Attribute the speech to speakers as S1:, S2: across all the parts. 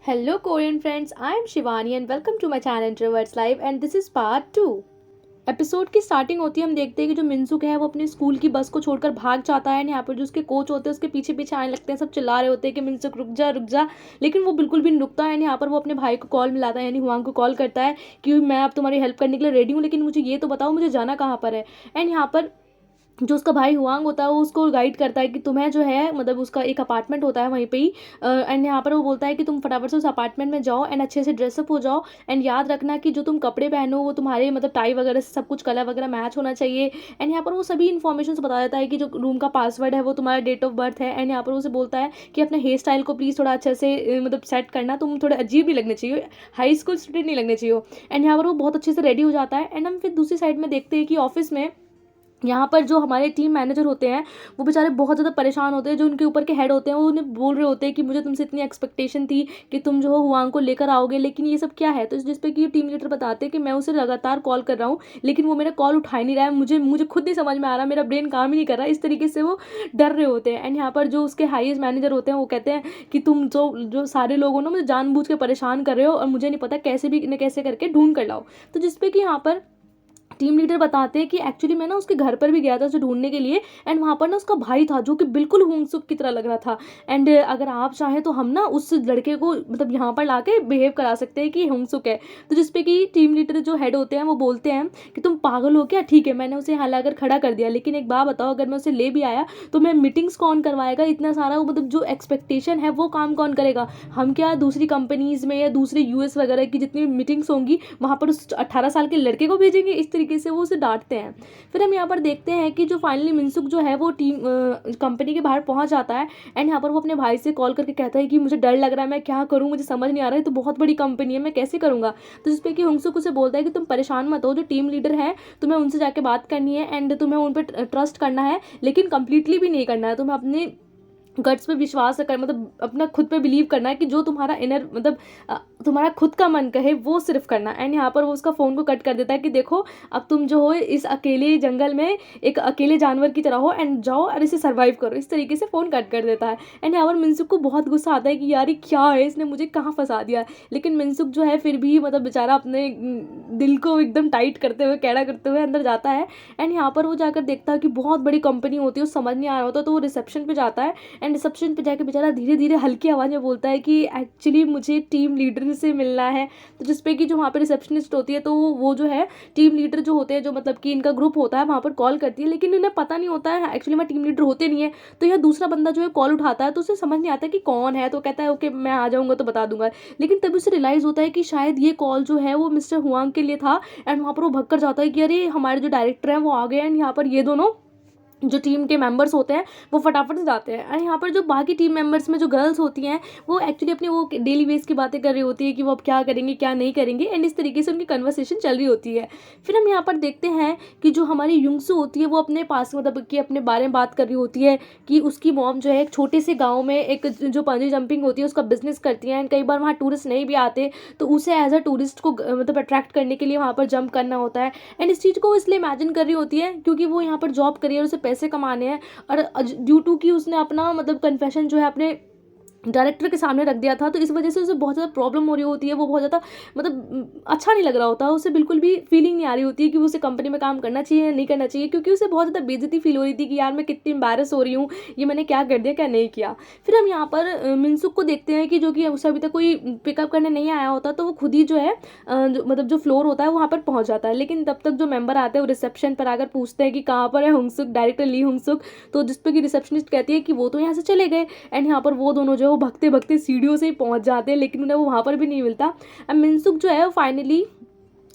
S1: Hello Korean friends, I am Shivani and welcome to my channel Introverts Live and this is part 2। Episode की starting होती है, हम देखते हैं कि जो मिनसुक है वो अपने स्कूल की बस को छोड़कर भाग जाता है। यहाँ पर जो उसके कोच होते हैं उसके पीछे पीछे आने लगते हैं, सब चिल्ला रहे होते हैं कि मिनसुक रुक जा रुक जा, लेकिन वो बिल्कुल भी नहीं रुकता है। यहाँ पर वो अपने भाई को कॉल मिलाता है, यानी हुआंग को कॉल करता है कि मैं अब तुम्हारी हेल्प करने के लिए रेडी हूँ, लेकिन मुझे ये तो बताओ मुझे जाना कहाँ पर है। एंड यहाँ पर जो उसका भाई हुआंग होता है वो उसको गाइड करता है कि तुम्हें जो है मतलब उसका एक अपार्टमेंट होता है वहीं पे ही। एंड यहाँ पर वो बोलता है कि तुम फटाफट से उस अपार्टमेंट में जाओ एंड अच्छे से ड्रेसअप हो जाओ एंड याद रखना कि जो तुम कपड़े पहनो वो तुम्हारे मतलब टाई वगैरह से सब कुछ कलर वगैरह मैच होना चाहिए। एंड यहाँ पर वो सभी इन्फॉर्मेशन बता देता है कि जो रूम का पासवर्ड है वो तुम्हारा डेट ऑफ बर्थ है। एंड यहाँ पर उसे बोलता है कि अपने हेयर स्टाइल को प्लीज़ थोड़ा अच्छे से मतलब सेट करना, तुम थोड़े अजीब भी लगने चाहिए, हाई स्कूल स्टूडेंट नहीं लगने चाहिए। एंड यहाँ पर वो बहुत अच्छे से रेडी हो जाता है। एंड हम फिर दूसरी साइड में देखते हैं कि ऑफिस में यहाँ पर जो हमारे टीम मैनेजर होते हैं वो बेचारे बहुत ज़्यादा परेशान होते हैं। जो उनके ऊपर के हेड होते हैं वो उन्हें बोल रहे होते हैं कि मुझे तुमसे इतनी एक्सपेक्टेशन थी कि तुम जो हो हुआंग को लेकर आओगे, लेकिन ये सब क्या है। तो जिस पे कि टीम लीडर बताते हैं कि मैं उसे लगातार कॉल कर रहा हूँ लेकिन वो मेरा कॉल उठा ही नहीं रहा है, मुझे मुझे खुद नहीं समझ में आ रहा, मेरा ब्रेन काम ही नहीं कर रहा। इस तरीके से वो डर रहे होते हैं। एंड यहाँ पर जो उसके हाईएस्ट मैनेजर होते हैं वो कहते हैं कि तुम जो जो सारे लोगों ने मुझे जानबूझ के परेशान कर रहे हो और मुझे नहीं पता कैसे भी इन्हें कैसे करके ढूंढ कर लाओ। तो जिसपे कि यहाँ पर टीम लीडर बताते हैं कि एक्चुअली मैं ना उसके घर पर भी गया था उसे ढूंढने के लिए। एंड वहाँ पर ना उसका भाई था जो कि बिल्कुल हुंगसुक की तरह लग रहा था। एंड अगर आप चाहें तो हम ना उस लड़के को मतलब यहाँ पर लाके बिहेव करा सकते हैं कि हुंगसुक है। तो जिसपे कि टीम लीडर जो हेड होते हैं वो बोलते हैं कि तुम पागल हो क्या, ठीक है मैंने उसे यहाँ लाकर खड़ा कर दिया, लेकिन एक बात बताओ अगर मैं उसे ले भी आया तो मैं मीटिंग्स कौन करवाएगा, इतना सारा मतलब जो एक्सपेक्टेशन है वो काम कौन करेगा। हम क्या दूसरी कंपनीज में या दूसरे यूएस वगैरह की जितनी मीटिंग्स होंगी वहाँ पर उस 18 साल के लड़के को भेजेंगे। इस तरीके से वो उसे डांटते हैं। फिर हम यहाँ पर देखते हैं कि जो फाइनली मिनसुक जो है वो टीम कंपनी के बाहर पहुंच जाता है। एंड यहाँ पर वो अपने भाई से कॉल करके कहता है कि मुझे डर लग रहा है, मैं क्या करूँ, मुझे समझ नहीं आ रहा है, तो बहुत बड़ी कंपनी है मैं कैसे करूँगा। तो जिस पे कि हुंगसुक उसे बोलता है कि तुम परेशान मत हो, जो टीम लीडर है तुम्हें उनसे जाके बात करनी है एंड तुम्हें उन पर ट्रस्ट करना है, लेकिन कंप्लीटली भी नहीं करना है, तुम्हें अपने गट्स पे विश्वास कर मतलब अपना खुद पे बिलीव करना है कि जो तुम्हारा इनर मतलब तुम्हारा खुद का मन कहे वो सिर्फ करना। एंड यहाँ पर वो उसका फ़ोन को कट कर देता है कि देखो अब तुम जो हो इस अकेले जंगल में एक अकेले जानवर की तरह हो एंड जाओ और इसे सर्वाइव करो। इस तरीके से फ़ोन कट कर देता है। एंड यहाँ पर मिनसुक को बहुत गुस्सा आता है कि यार ये क्या है, इसने मुझे कहाँ फंसा दिया। लेकिन मिनसुक जो है फिर भी मतलब बेचारा अपने दिल को एकदम टाइट करते हुए कैड़ा करते हुए अंदर जाता है। एंड यहाँ पर वो जाकर देखता है कि बहुत बड़ी कंपनी होती है, समझ नहीं आ रहा होता, तो वो रिसेप्शन पे जाता है। एंड रिसेप्शन पे जाके बेचारा धीरे धीरे हल्की आवाज़ में बोलता है कि एक्चुअली मुझे टीम लीडर से मिलना है। तो जिसपे कि जो वहाँ पे रिसेप्शनिस्ट होती है तो वो जो है टीम लीडर जो होते हैं जो मतलब कि इनका ग्रुप होता है वहाँ पर कॉल करती है, लेकिन उन्हें पता नहीं होता है एक्चुअली में टीम लीडर होते नहीं है। तो यह दूसरा बंदा जो है कॉल उठाता है तो उसे समझ नहीं आता कि कौन है, तो कहता है ओके मैं आ जाऊँगा तो बता दूंगा। लेकिन तभी उसे रियलाइज़ होता है कि शायद ये कॉल जो है वो मिस्टर हुआंग के लिए था। एंड वहाँ पर वो भग कर जाता है कि अरे हमारे जो डायरेक्टर हैं वो आ गए। एंड यहाँ पर ये दोनों जो टीम के मेंबर्स होते हैं वो फटाफट से जाते हैं। और यहाँ पर जो बाकी टीम मेंबर्स में जो गर्ल्स होती हैं वो एक्चुअली अपनी वो डेली बेस की बातें कर रही होती है कि वो अब क्या करेंगे क्या नहीं करेंगे। एंड इस तरीके से उनकी कन्वर्सेशन चल रही होती है। फिर हम यहाँ पर देखते हैं कि जो हमारी युंगसू होती है वो अपने पास मतलब कि अपने बारे में बात कर रही होती है कि उसकी मॉम जो है एक छोटे से गाँव में एक जो पंजी जंपिंग होती है उसका बिजनेस करती है। एंड कई बार वहाँ टूरिस्ट नहीं भी आते तो उसे एज अ टूरिस्ट को मतलब अट्रैक्ट करने के लिए वहाँ पर जंप करना होता है। एंड इस चीज़ को वो इसलिए इमेजिन कर रही होती है क्योंकि वो यहाँ पर जॉब करिए और उसे पैसे कमाने हैं। और ड्यू टू कि उसने अपना मतलब कन्फेशन जो है अपने डायरेक्टर के सामने रख दिया था तो इस वजह से उसे बहुत ज़्यादा प्रॉब्लम हो रही होती है। वो बहुत ज़्यादा मतलब अच्छा नहीं लग रहा होता, उसे बिल्कुल भी फीलिंग नहीं आ रही होती है कि उसे कंपनी में काम करना चाहिए या नहीं करना चाहिए, क्योंकि उसे बहुत ज़्यादा बेइज्जती फील हो रही थी कि यार मैं कितनी एम्बैरस हो रही हूँ, ये मैंने क्या कर दिया क्या नहीं किया। फिर हम यहाँ पर मिनसुक को देखते हैं कि जो कि उसे अभी तक कोई पिकअप करने नहीं आया होता तो वो खुद ही जो है मतलब जो फ्लोर होता है वहाँ पर पहुँच जाता है। लेकिन तब तक जो मेंबर आते हैं वो रिसेप्शन पर आकर पूछते हैं कि कहाँ पर है हुंगसुक, डायरेक्टर ली हुंगसुक। तो जिस पर कि रिसेप्शनिस्ट कहती है कि वो तो यहाँ से चले गए। एंड यहाँ पर वो दोनों जो है वो भगते भगते सीढ़ियों से ही पहुंच जाते हैं, लेकिन उन्हें वो वहाँ पर भी नहीं मिलता। अब मिनसुक जो है वो फाइनली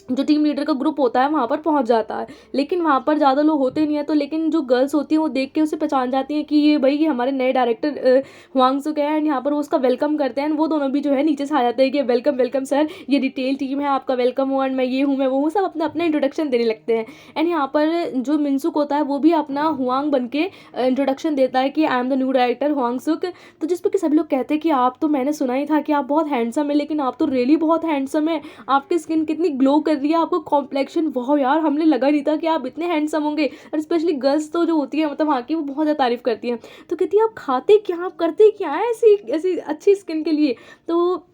S1: जो टीम लीडर का ग्रुप होता है वहाँ पर पहुँच जाता है, लेकिन वहाँ पर ज़्यादा लोग होते नहीं है। तो लेकिन जो गर्ल्स होती हैं वो देख के उसे पहचान जाती हैं कि ये भाई ये हमारे नए डायरेक्टर हुआंगसुक है। एंड यहाँ पर वो उसका वेलकम करते हैं। वो दोनों भी जो है नीचे से आ जाते हैं कि वेलकम वेलकम सर, ये डिटेल टीम है, आपका वेलकम हो, एंड मैं ये हूँ मैं वो हूँ, सब अपना अपना इंट्रोडक्शन देने लगते हैं। एंड यहाँ पर जो मिनसुक होता है वो भी अपना हुआंग बन के इंट्रोडक्शन देता है कि I am the new director Hwangsuk. तो जिस पर कि सभी लोग कहते हैं कि आप तो मैंने सुना ही था कि आप बहुत हैंडसम है, लेकिन आप तो रियली बहुत हैंडसम है, आपकी स्किन कितनी ग्लो कर रही है, आपको कॉम्प्लेक्शन वाह यार हमने लगा नहीं था कि आप इतने हैंडसम होंगे। और स्पेशली गर्ल्स तो जो होती है मतलब वहाँ की वो बहुत ज़्यादा तारीफ करती हैं। तो कहती है आप खाते क्या, आप करते क्या है ऐसी ऐसी अच्छी स्किन के लिए। तो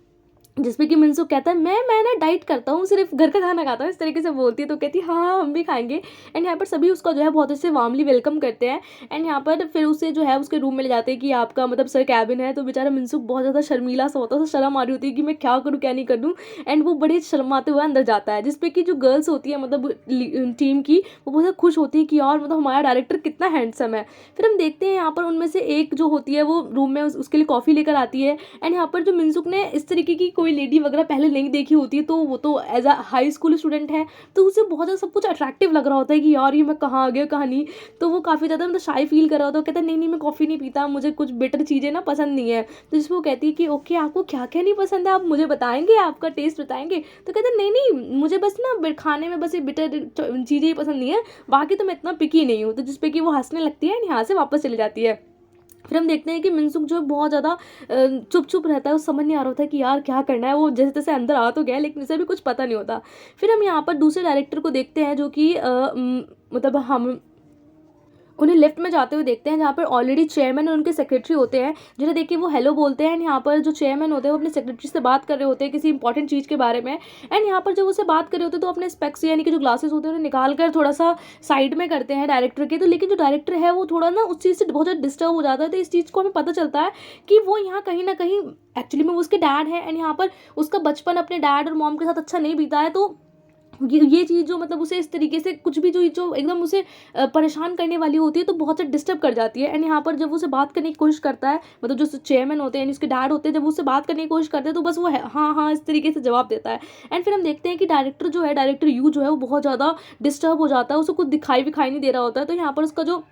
S1: जिसपे कि मिनसुक कहता है मैं ना डाइट करता हूँ, सिर्फ घर का खाना खाता हूँ, इस तरीके से बोलती है। तो कहती है हाँ हाँ हम भी खाएंगे। एंड यहाँ पर सभी उसका जो है बहुत अच्छे वार्मली वेलकम करते हैं। एंड यहाँ पर फिर उसे जो है उसके रूम में ले जाते हैं कि आपका मतलब सर कैबिन है। तो बेचारा मिनसुक बहुत ज़्यादा शर्मीला सा होता है, उसे शर्म आ रही होती है कि मैं क्या करूँ क्या नहीं करूँ। एंड वो बड़े शर्माते हुए अंदर जाता है, जिसपे कि जो गर्ल्स होती है मतलब टीम की, वो बहुत ज़्यादा खुश होती है कि यार मतलब हमारा डायरेक्टर कितना हैंडसम है। फिर हम देखते हैं यहाँ पर उनमें से एक जो होती है वो रूम में उसके लिए कॉफ़ी लेकर आती है। एंड यहाँ पर जो मिनसुक ने इस तरीके की कोई लेडी वगैरह पहले नहीं देखी होती है, तो वो तो as a high school student है, तो उसे बहुत ज़्यादा सब कुछ अट्रैक्टिव लग रहा होता है कि यार ये मैं कहाँ आ गया कहाँ नहीं। तो वो काफ़ी ज़्यादा मतलब शाई फील कर रहा होता है, कहता है नहीं नहीं मैं कॉफ़ी नहीं पीता, मुझे कुछ बेटर चीज़ें ना पसंद नहीं है। तो जिसमें वो कहती है कि ओके आपको क्या क्या नहीं पसंद है, आप मुझे बताएंगे, आपका टेस्ट बताएंगे। तो कहते हैं नहीं नहीं मुझे बस ना खाने में बस ये बेटर चीज़ें ही पसंद नहीं है, बाकी तो मैं इतना पिकी नहीं हूँ। तो जिसपे कि वो हंसने लगती है, यहाँ से वापस चली जाती है। फिर हम देखते हैं कि मिनसुक जो है बहुत ज़्यादा चुप चुप रहता है, उस समझ नहीं आ रहा होता है कि यार क्या करना है। वो जैसे तैसे अंदर आ तो गया लेकिन उसे भी कुछ पता नहीं होता। फिर हम यहाँ पर दूसरे डायरेक्टर को देखते हैं जो कि मतलब हम उन्हें लिफ्ट में जाते हुए देखते हैं, जहाँ पर ऑलरेडी चेयरमैन और उनके सेक्रेटरी होते हैं, जिन्हें देख के वो हेलो बोलते हैं। एंड यहाँ पर जो चेयरमैन होते हैं वो अपने सेक्रेटरी से बात कर रहे होते हैं किसी इंपॉर्टेंट चीज़ के बारे में। एंड यहाँ पर जब उससे बात कर रहे होते हैं तो अपने स्पेक्स यानी कि जो ग्लासेस होते हैं उन्हें निकाल कर थोड़ा सा साइड में करते हैं डायरेक्टर के। तो लेकिन जो डायरेक्टर है वो थोड़ा ना उस चीज़ से बहुत ज़्यादा डिस्टर्ब हो जाता है। तो इस चीज़ को हमें पता चलता है कि वो यहाँ कहीं ना कहीं एक्चुअली में वो उसके डैड है। एंड यहाँ पर उसका बचपन अपने डैड और मॉम के साथ अच्छा नहीं बीता है। तो ये चीज़ जो मतलब उसे इस तरीके से कुछ भी जो एकदम उसे परेशान करने वाली होती है तो बहुत ज़्यादा डिस्टर्ब कर जाती है। एंड यहाँ पर जब उसे बात करने की कोशिश करता है, मतलब जो चेयरमैन होते हैं यानी उसके डैड होते हैं, जब उससे बात करने की कोशिश करते हैं तो बस वो हाँ हाँ इस तरीके से जवाब देता है। एंड फिर हम देखते हैं कि डायरेक्टर जो है, डायरेक्टर यू जो है वो बहुत ज़्यादा डिस्टर्ब हो जाता है, उसे कुछ दिखाई विखाई नहीं दे रहा होता है। तो यहाँ पर उसका जो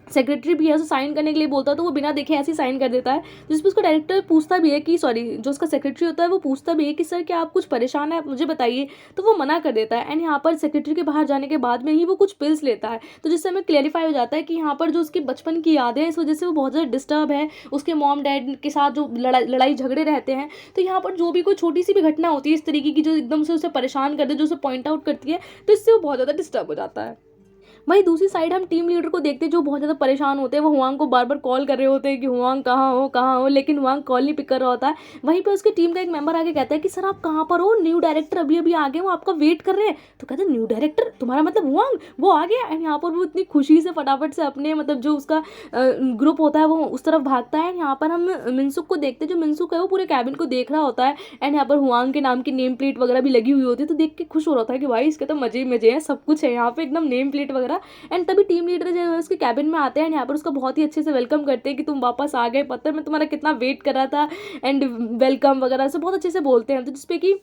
S1: सेक्रेटरी भी है उसे साइन करने के लिए बोलता है, तो वो बिना देखे ऐसे ही साइन कर देता है। जिसमें उसका डायरेक्टर पूछता भी है कि सॉरी जो उसका सेक्रेटरी होता है वो पूछता भी है कि सर क्या आप कुछ परेशान है, आप मुझे बताइए। तो वो मना कर देता है। एंड यहाँ पर सेक्रेटरी के बाहर जाने के बाद में ही वो कुछ पिल्स लेता है, तो जिससे हमें क्लेरिफाई हो जाता है कि यहाँ पर जो उसकी बचपन की यादें हैं इस वजह से वो बहुत ज़्यादा डिस्टर्ब है, उसके मॉम डैड के साथ जो लड़ाई झगड़े रहते हैं। तो यहाँ पर जो भी कोई छोटी सी भी घटना होती है इस तरीके की जो एकदम से उसे परेशान कर दे, जो उसे पॉइंट आउट करती है, तो इससे वो बहुत ज़्यादा डिस्टर्ब हो जाता है। वहीं दूसरी साइड हम टीम लीडर को देखते हैं जो बहुत ज़्यादा परेशान होते हैं। वो हुआंग को बार बार कॉल कर रहे होते हैं कि हुआंग कहाँ हो, लेकिन हुआंग कॉल नहीं पिक कर रहा होता है। वहीं पे उसकी टीम का एक मेंबर आके कहता है कि सर आप कहाँ पर हो, न्यू डायरेक्टर अभी अभी आ गए, वो आपका वेट कर रहे हैं। तो कहते हैं न्यू डायरेक्टर तुम्हारा मतलब हुआंग वो आ गया। एंड यहाँ पर वो इतनी खुशी से फटाफट से अपने मतलब जो उसका ग्रुप होता है वो उस तरफ भागता है। यहाँ पर हम मिनसुक को देखते हैं, जो मिनसुक है वो पूरे कैबिन को देख रहा होता है। एंड यहाँ पर हुआंग के नाम की नेम प्लेट वगैरह भी लगी हुई होती है, तो देख के खुश हो रहा था कि भाई इसके तो मजे ही मजे हैं, सब कुछ है यहाँ पे एकदम नेम प्लेट वगैरह। एंड तभी टीम लीडर जो है उसके कैबिन में आते हैं। यहाँ पर उसका बहुत ही अच्छे से वेलकम करते हैं कि तुम वापस आ गए, पता है मैं तुम्हारा कितना वेट कर रहा था, एंड वेलकम वगैरह से बहुत अच्छे से बोलते हैं। तो जिसपे कि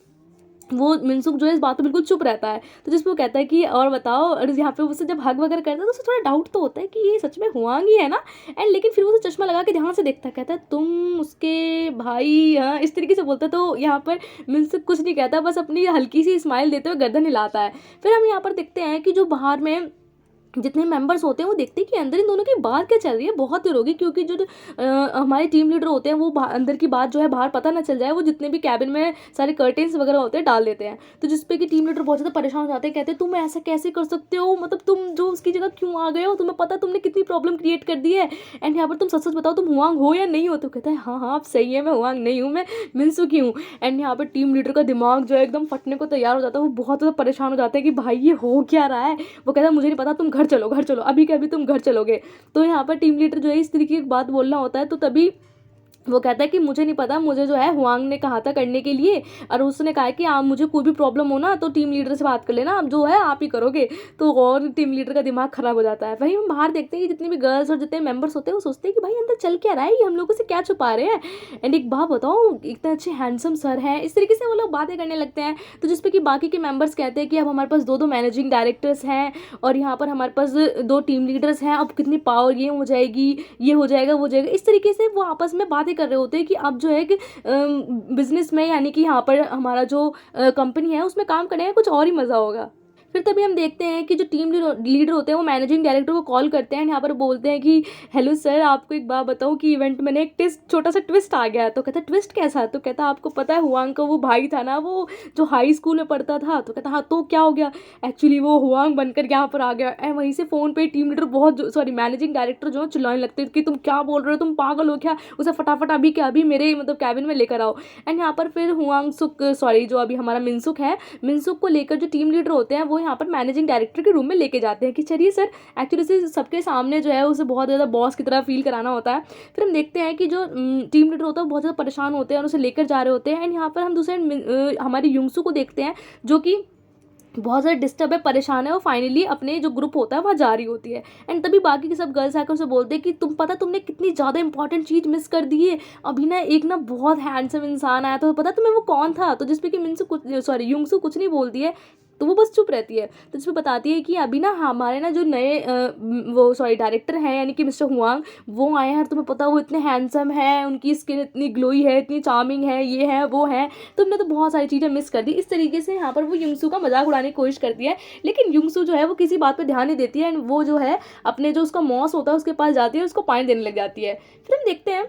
S1: वो मिनसुक जो है इस बात पे बिल्कुल चुप रहता है। तो जिसपे वो कहता है कि और बताओ, और यहाँ पे उससे जब हग वगैरह करता है तो उसे थोड़ा डाउट तो होता है कि ये सच में हुआंग ही है ना। एंड लेकिन फिर वो उसे चश्मा लगा के ध्यान से देखता है, कहता है तुम उसके भाई, हाँ इस तरीके से बोलता है। तो यहाँ पर मिनसुक कुछ नहीं कहता, बस अपनी हल्की सी स्माइल देते हुए गर्दन हिलाता है। फिर हम यहाँ पर देखते हैं कि जो बाहर में जितने मेंबर्स होते हैं वो देखते हैं कि अंदर इन दोनों की बात क्या चल रही है, बहुत देर होगी। क्योंकि जो हमारे टीम लीडर होते हैं वो अंदर की बात जो है बाहर पता ना चल जाए, वो जितने भी कैबिन में सारे कर्टेन्स वगैरह होते हैं डाल देते हैं। तो जिसपे कि टीम लीडर बहुत ज़्यादा परेशान हो जाते हैं, कहते हैं तुम ऐसा कैसे कर सकते हो, मतलब तुम जो उसकी जगह क्यों आ गए हो, तुम्हें पता तुमने कितनी प्रॉब्लम क्रिएट कर दी है। एंड यहाँ पर तुम सच सच बताओ तुम हुआंग हो या नहीं हो। तो कहता है हाँ हाँ आप सही है, मैं हुआंग नहीं हूँ, मैं मिनसुक ही हूँ। एंड यहाँ पर टीम लीडर का दिमाग जो है एकदम फटने को तैयार हो जाता है, वो बहुत ज़्यादा परेशान हो जाता है कि भाई ये हो क्या रहा है। वो कहता है मुझे नहीं पता, तुम घर चलो घर चलो, अभी के अभी तुम घर चलोगे। तो यहाँ पर टीम लीडर जो है इस तरीके की बात बोलना होता है। तो तभी वो कहता है कि मुझे नहीं पता, मुझे जो है हुआंग ने कहा था करने के लिए, और उसने कहा कि आप मुझे कोई भी प्रॉब्लम हो ना तो टीम लीडर से बात कर लेना, आप जो है आप ही करोगे। तो और टीम लीडर का दिमाग खराब हो जाता है। वहीं हम बाहर देखते हैं कि जितनी भी गर्ल्स और जितने मेंबर्स होते हैं वो सोचते हैं कि भाई अंदर चल क्या रहा है, ये हम लोगों से क्या छुपा रहे हैं। एंड एक बात बताओ, इतने अच्छे हैंडसम सर हैं, इस तरीके से वो लोग बातें करने लगते हैं। तो जिसपे कि बाकी के मेंबर्स कहते हैं कि अब हमारे पास दो दो मैनेजिंग डायरेक्टर्स हैं और यहाँ पर हमारे पास दो टीम लीडर्स हैं, अब कितनी पावर ये हो जाएगी, ये हो जाएगा वो जाएगा। इस तरीके से वो आपस में बातें कर रहे होते हैं कि अब जो है कि बिजनेस में यानी कि यहाँ पर हमारा जो कंपनी है उसमें काम करने में कुछ और ही मज़ा होगा। फिर तभी हम देखते हैं कि जो टीम लीडर होते हैं वो मैनेजिंग डायरेक्टर को कॉल करते हैं, यहाँ पर बोलते हैं कि हेलो सर, आपको एक बात बताऊँ कि इवेंट में एक छोटा सा ट्विस्ट आ गया है। तो कहता ट्विस्ट कैसा? तो कहता आपको पता है हुआंग का वो भाई था ना, वो जो हाई स्कूल में पढ़ता था। तो कहता हाँ, तो क्या हो गया? एक्चुअली वो हुआंग बनकर यहाँ पर आ गया। एंड वहीं से फ़ोन पे टीम लीडर मैनेजिंग डायरेक्टर जो चिल्लाने लगते हैं कि तुम क्या बोल रहे हो, तुम पागल हो क्या? उसे फटाफट अभी के अभी मेरे कैबिन में लेकर आओ। एंड यहाँ पर फिर जो अभी हमारा मिनसुक है, मिनसुक को लेकर जो टीम लीडर होते हैं वो यहाँ पर मैनेजिंग डायरेक्टर के रूम में लेके जाते हैं कि चलिए सर, एक्चुअली से सबके सामने जो है उसे बहुत ज़्यादा बॉस की तरह फील कराना होता है। फिर हम देखते हैं कि जो टीम लीडर होता है बहुत ज़्यादा परेशान होते हैं और उसे लेकर जा रहे होते हैं। एंड यहाँ पर हम दूसरे हमारे युंगसू को देखते हैं जो कि बहुत ज़्यादा डिस्टर्ब है, परेशान है, और फाइनली अपने जो ग्रुप होता है वहाँ जा रही होती है। एंड तभी बाकी के सब गर्ल्स आकर उसे बोलते हैं कि तुमने कितनी ज़्यादा इंपॉर्टेंट चीज़ मिस कर दी है। अभी ना एक ना बहुत हैंडसम इंसान आया था, पता तुम्हें वो कौन था? तो जिसपे कि युंगसू कुछ नहीं बोलती है, तो वो बस चुप रहती है। तो इसमें बताती है कि अभी ना हमारे ना जो नए डायरेक्टर हैं यानी कि मिस्टर हुआंग, वो आए हैं। तुम्हें पता वो इतने हैंडसम है, उनकी स्किन इतनी ग्लोई है, इतनी चार्मिंग है, ये है वो है, तुमने तो बहुत सारी चीज़ें मिस कर दी। इस तरीके से यहाँ पर वो युंगसू का मजाक उड़ाने की कोशिश करती है, लेकिन युंगसू जो है वो किसी बात पर ध्यान नहीं देती है। एंड वो जो है अपने जो उसका मॉस होता है उसके पास जाती है, उसको पानी देने लग जाती है। फिर हम देखते हैं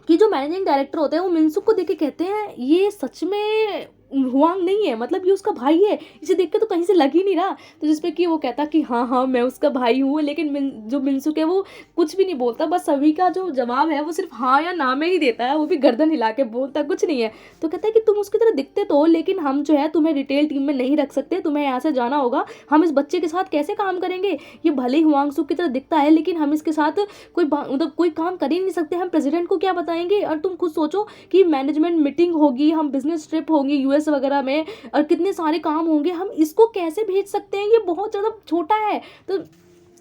S1: कि जो मैनेजिंग डायरेक्टर होते हैं वो मिनसुक को देख के कहते हैं ये सच में हुआंग नहीं है, मतलब ये उसका भाई है, इसे देख के तो कहीं से लग ही नहीं रहा। तो जिसपे कि वो कहता कि हाँ हाँ मैं उसका भाई हूँ, लेकिन जो मिनसुक है वो कुछ भी नहीं बोलता, बस सभी का जो जवाब है वो सिर्फ हाँ या ना में ही देता है, वो भी गर्दन हिला के बोलता कुछ नहीं है। तो कहता है कि तुम उसकी तरह दिखते तो हो, लेकिन हम जो है तुम्हें रिटेल टीम में नहीं रख सकते, तुम्हें यहाँ से जाना होगा। हम इस बच्चे के साथ कैसे काम करेंगे? ये भले ही हुआंगसुक की तरह दिखता है, लेकिन हम इसके साथ कोई काम कर ही नहीं सकते। हम प्रेसिडेंट को क्या बताएंगे? और तुम खुद सोचो कि मैनेजमेंट मीटिंग होगी, हम बिजनेस ट्रिप होगी यूएस वगैरह में, और कितने सारे काम होंगे, हम इसको कैसे भेज सकते हैं? ये बहुत ज़्यादा छोटा है। तो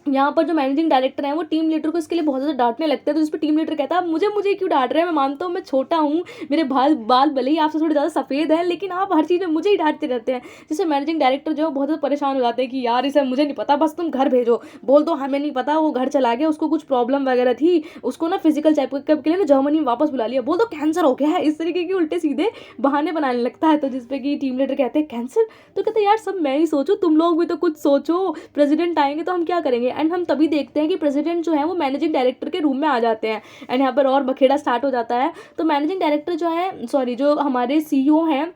S1: यहाँ पर जो मैनेजिंग डायरेक्टर है वो टीम लीडर को इसके लिए बहुत ज़्यादा डांटने लगता है। तो इस पर टीम लीडर कहता है मुझे क्यों डांट रहे हैं? मैं मानता हूँ मैं छोटा हूँ, मेरे बाल भले ही आपसे थोड़े ज़्यादा सफ़ेद हैं, लेकिन आप हर चीज़ में मुझे ही डांटते रहते हैं। जिससे मैनेजिंग डायरेक्टर जो है बहुत ज़्यादा परेशान हो जाते हैं कि यार इसे मुझे नहीं पता, बस तुम घर भेजो। बोल दो हमें नहीं पता, वो घर चला गया, उसको कुछ प्रॉब्लम वगैरह थी, उसको ना फिजिकल चेकअप के लिए ना जर्मनी में वापस बुला लिया। बोल दो कैंसर हो गया है। इस तरीके के उल्टे सीधे बहाने बनाने लगता है। तो जिसपे कि टीम लीडर कहते हैं कैंसर? तो कहते हैं यार सब मैं ही सोचूं, तुम लोग भी तो कुछ सोचो, प्रेसिडेंट आएंगे तो हम क्या करेंगे? एंड हम तभी देखते हैं कि प्रेसिडेंट जो है वो मैनेजिंग डायरेक्टर के रूम में आ जाते हैं। एंड यहाँ पर और बखेड़ा स्टार्ट हो जाता है। तो मैनेजिंग डायरेक्टर जो हमारे सीईओ हैं,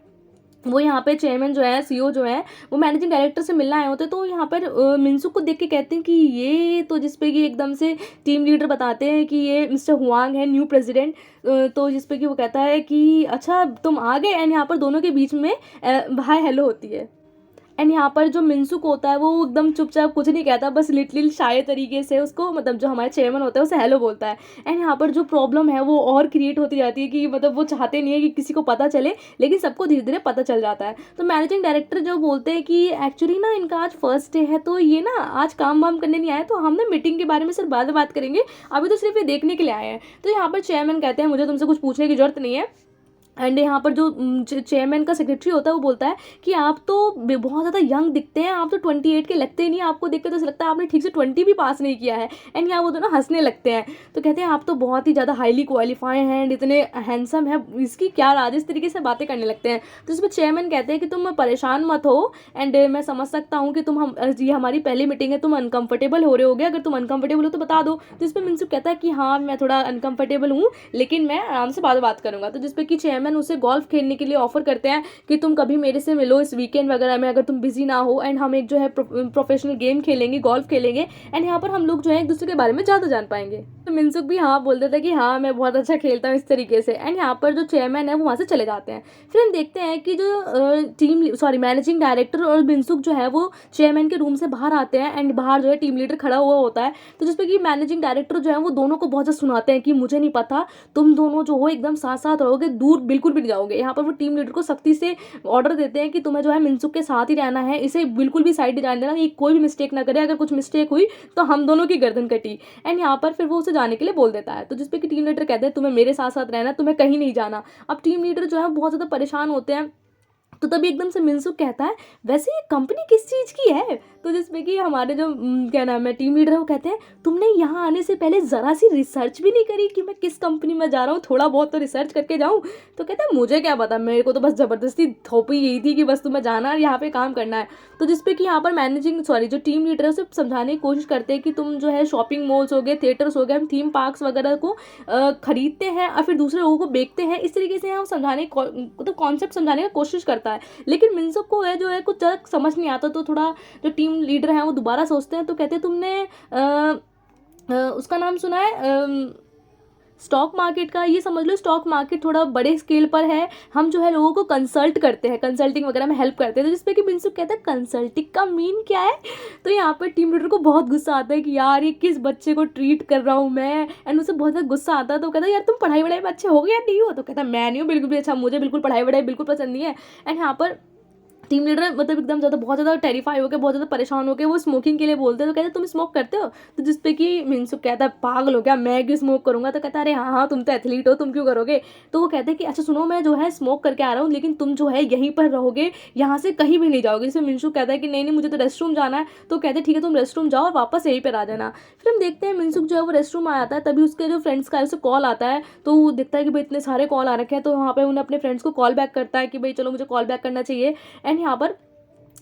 S1: वो यहाँ पे चेयरमैन जो है, सीईओ जो है, वो मैनेजिंग डायरेक्टर से मिलने आए होते हैं। तो यहाँ पर मिनसुक को देख के कहते हैं कि ये तो, जिसपे कि एकदम से टीम लीडर बताते हैं कि ये मिस्टर हुआंग है, न्यू प्रेसिडेंट। तो जिसपे कि वो कहता है कि अच्छा तुम आ गए। एंड यहाँ पर दोनों के बीच में हाय हेलो होती है। एंड यहाँ पर जो मिनसुक होता है वो एकदम चुपचाप कुछ नहीं कहता, बस लिटिल शाय तरीके से उसको जो हमारे चेयरमैन होता है उसे हेलो बोलता है। एंड यहाँ पर जो प्रॉब्लम है वो और क्रिएट होती जाती है कि वो चाहते नहीं है कि किसी को पता चले, लेकिन सबको धीरे धीरे पता चल जाता है। तो मैनेजिंग डायरेक्टर जो बोलते हैं कि एक्चुअली ना इनका आज फर्स्ट डे है, तो ये ना आज काम वाम करने नहीं आए, तो हम ना मीटिंग के बारे में सिर्फ बाद में बात करेंगे, अभी तो सिर्फ ये देखने के लिए आए हैं। तो यहाँ पर चेयरमैन कहते हैं मुझे तुमसे कुछ पूछने की जरूरत नहीं है। एंड यहाँ पर जो चेयरमैन का सेक्रेटरी होता है वो बोलता है कि आप तो बहुत ज़्यादा यंग दिखते हैं, आप तो 28 के लगते ही नहीं, आपको देख कर तो ऐसा लगता है आपने ठीक से 20 भी पास नहीं किया है। एंड यहाँ वो दोनों हंसने लगते हैं। तो कहते हैं आप तो बहुत ही ज़्यादा हाईली क्वालिफाइड हैं एंड इतने हैंडसम है, इसकी क्या राज, इस तरीके से बातें करने लगते हैं। तो इसमें चेयरमैन कहते हैं कि तुम परेशान मत हो, एंड मैं समझ सकता हूँ कि ये हमारी पहली मीटिंग है, तुम अनकम्फर्टेबल हो रहे होगे, अगर तुम अनकम्फर्टेबल हो तो बता दो। तो इस पर मिनसुक कहता है कि हाँ मैं थोड़ा अनकम्फर्टेबल हूँ, लेकिन मैं आराम से बात करूँगा। तो जिसपे कि चेयरमैन उसे गोल्फ खेलने के लिए ऑफर करते हैं कि तुम कभी मेरे से मिलो इस वीकेंड वगैरह में, अगर तुम बिजी ना हो, एंड हम एक जो है प्रोफेशनल गेम खेलेंगे, गोल्फ खेलेंगे, एंड यहाँ पर हम लोग जो है एक दूसरे के बारे में ज़्यादा जान पाएंगे। तो मिनसुक भी हाँ बोल देता है कि हाँ मैं बहुत अच्छा खेलता हूँ इस तरीके से। एंड यहाँ पर जो चेयरमैन है वो वहाँ से चले जाते हैं। फिर हम देखते हैं कि जो मैनेजिंग डायरेक्टर और मिनसुक जो है वो चेयरमैन के रूम से बाहर आते हैं। एंड बाहर जो है टीम लीडर खड़ा हुआ होता है। तो जिसपे कि मैनेजिंग डायरेक्टर जो है वो दोनों को बहुत ज़्यादा सुनाते हैं कि मुझे नहीं पता, तुम दोनों जो हो एकदम साथ साथ रहोगे, दूर बिल्कुल भी नहीं जाओगे। यहाँ पर वो टीम लीडर को सख्ती से ऑर्डर देते हैं कि तुम्हें जो है मिनसुक के साथ ही रहना है, इसे बिल्कुल भी साइड जाने देना, ये कोई भी मिस्टेक ना करे, अगर कुछ मिस्टेक हुई तो हम दोनों की गर्दन कटी। एंड यहाँ पर फिर वो उसे जाने के लिए बोल देता है। तो जिसपे कि टीम लीडर कहते हैं तुम्हें मेरे साथ साथ रहना, तुम्हें कहीं नहीं जाना। अब टीम लीडर जो है बहुत ज़्यादा परेशान होते हैं तो तभी एकदम से मिनसुक कहता है वैसे ये कंपनी किस चीज़ की है। तो जिसमें कि हमारे जो क्या नाम है टीम लीडर है वो कहते हैं तुमने यहाँ आने से पहले ज़रा सी रिसर्च भी नहीं करी कि मैं किस कंपनी में जा रहा हूँ, थोड़ा बहुत तो रिसर्च करके जाऊँ। तो कहता है मुझे क्या पता, मेरे को तो बस ज़बरदस्ती थोपी यही थी कि बस तुम्हें जाना और यहाँ पे काम करना है। तो जिसपे कि यहाँ पर जो टीम लीडर है उसे समझाने की कोशिश करते हैं कि तुम जो है शॉपिंग मॉल्स हो गए, थिएटर्स हो गए, हम थीम पार्क्स वगैरह को खरीदते हैं और फिर दूसरे लोगों को बेचते हैं। इस तरीके से हम समझाने मतलब कॉन्सेप्ट समझाने की कोशिश करता है। लेकिन मिनसुक को है जो है कुछ ज़्यादा समझ नहीं आता। तो थोड़ा जो टीम लीडर हैं वो दोबारा सोचते हैं, तो कहते हैं तुमने उसका नाम सुना है स्टॉक मार्केट का। ये समझ लो स्टॉक मार्केट थोड़ा बड़े स्केल पर है, हम जो है लोगों को कंसल्ट करते हैं, कंसल्टिंग वगैरह में हेल्प करते हैं। तो जिसपे कि मिनसुक कहता है कंसल्टिंग का मीन क्या है। तो यहाँ पर टीम लीडर को बहुत गुस्सा आता है कि यार ये किस बच्चे को ट्रीट कर रहा हूँ मैं, एंड उसे बहुत ज़्यादा गुस्सा आता है। तो कहता है यार तुम पढ़ाई वढ़ाई में अच्छे हो गए या नहीं हो। तो कहता है मैं नहीं हूँ बिल्कुल भी अच्छा, मुझे बिल्कुल पढ़ाई वढ़ाई बिल्कुल पसंद नहीं है। एंड यहाँ पर टीम लीडर मतलब एकदम ज़्यादा बहुत ज़्यादा टेरिफाई होकर, बहुत ज़्यादा परेशान होकर वो स्मोकिंग के लिए बोलते हैं। तो कहते हैं तुम स्मोक करते हो। तो जिसपे कि मिनसुक कहता है पागल हो क्या, मैं क्यों स्मोक करूँगा। तो कहता है अरे हाँ हाँ तुम तो एथलीट हो, तुम क्यों करोगे। तो वो कहते हैं कि अच्छा सुनो, मैं जो है स्मोक करके आ रहा हूँ लेकिन तुम जो है यहीं पर रहोगे, यहाँ से कहीं भी नहीं जाओगे। जिसमें मिनसुक कहता है कि नहीं नहीं मुझे तो रेस्ट रूम जाना है। तो कहते हैं ठीक है तुम रेस्ट रूम जाओ और वापस यहीं पर आ जाना। फिर हम देखते हैं मिनसुक जो है वो रेस्ट रूम आ जाता है, तभी उसके जो फ्रेंड्स का है उसे कॉल आता है। तो वो देखता है कि भाई इतने सारे कॉल आ रखे हैं। तो वहाँ पर उन्हें अपने फ्रेंड्स को कॉल बैक करता है कि भाई चलो मुझे कॉल बैक करना चाहिए। एंड यहाँ पर